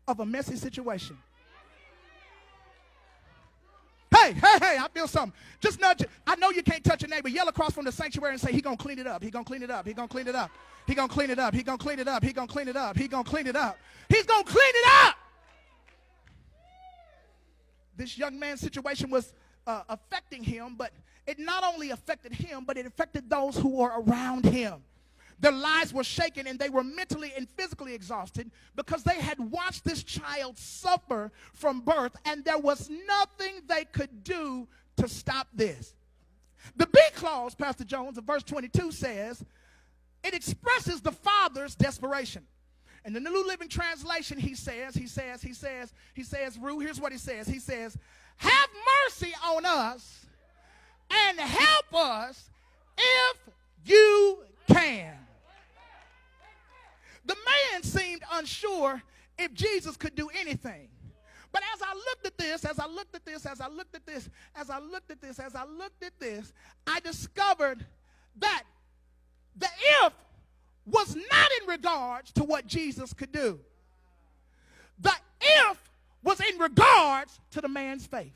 of a messy situation. Hey, I feel something. Just nudge it. I know you can't touch your neighbor. Yell across from the sanctuary and say, he going to clean it up. He going to clean it up. He going to clean it up. He going to clean it up. He going to clean it up. He going to clean it up. He going to clean it up. He's going to clean it up. This young man's situation was affecting him, but it not only affected him, but it affected those who were around him. Their lives were shaken, and they were mentally and physically exhausted because they had watched this child suffer from birth, and there was nothing they could do to stop this. The B clause, Pastor Jones, of verse 22 says, it expresses the father's desperation. In the New Living Translation, he says, Rue, here's what he says. He says, have mercy on us and help us if you can. The man seemed unsure if Jesus could do anything. But as I looked at this, I discovered that the if was not in regards to what Jesus could do. The if was in regards to the man's faith.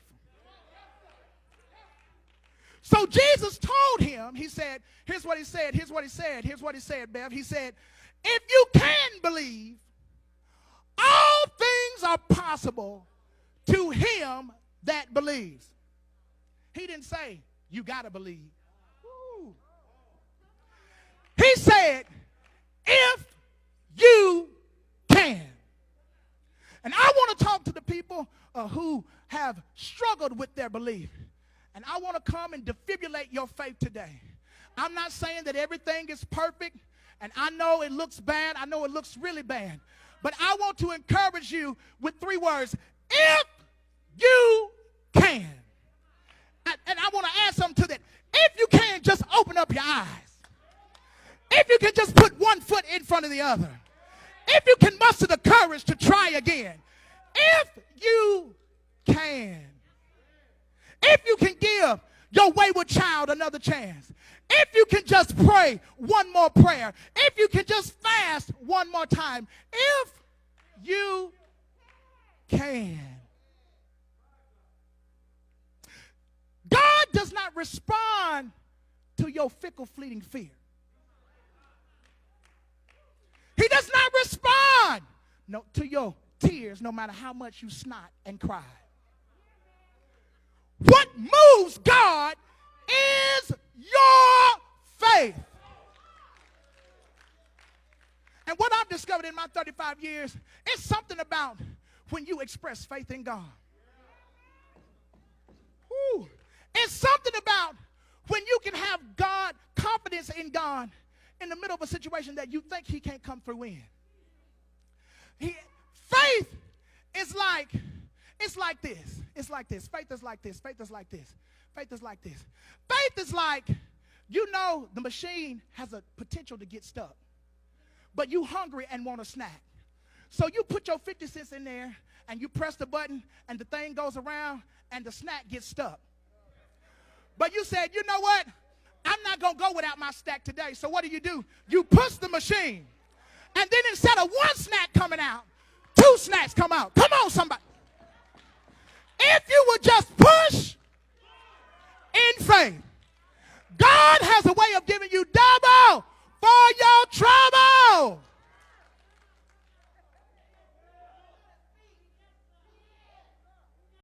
So Jesus told him, he said, here's what he said, Bev. He said, if you can believe, all things are possible to him that believes. He didn't say, you got to believe. Woo. He said, if you can. And I want to talk to the people who have struggled with their belief. And I want to come and defibrillate your faith today. I'm not saying that everything is perfect. And I know it looks bad. I know it looks really bad. But I want to encourage you with 3 words. If you can. And I want to add something to that. If you can, just open up your eyes. If you can just put one foot in front of the other. If you can muster the courage to try again. If you can. If you can give your wayward child another chance. If you can just pray one more prayer. If you can just fast one more time. If you can. God does not respond to your fickle, fleeting fear. He does not respond to your tears, no matter how much you snot and cry. What moves God is your faith. And what I've discovered in my 35 years, it's something about when you express faith in God. Whew. It's something about when you can have God, confidence in God in the middle of a situation that you think he can't come through in. Faith is like, it's like this. It's like this. Faith is like this. Faith is like this. Faith is like this. Faith is like, you know the machine has a potential to get stuck, but you hungry and want a snack. So you put your 50 cents in there and you press the button and the thing goes around and the snack gets stuck. But you said, you know what? I'm not going to go without my snack today. So what do? You push the machine. And then instead of one snack coming out, 2 snacks come out. Come on, somebody. If you would just push in faith, God has a way of giving you double for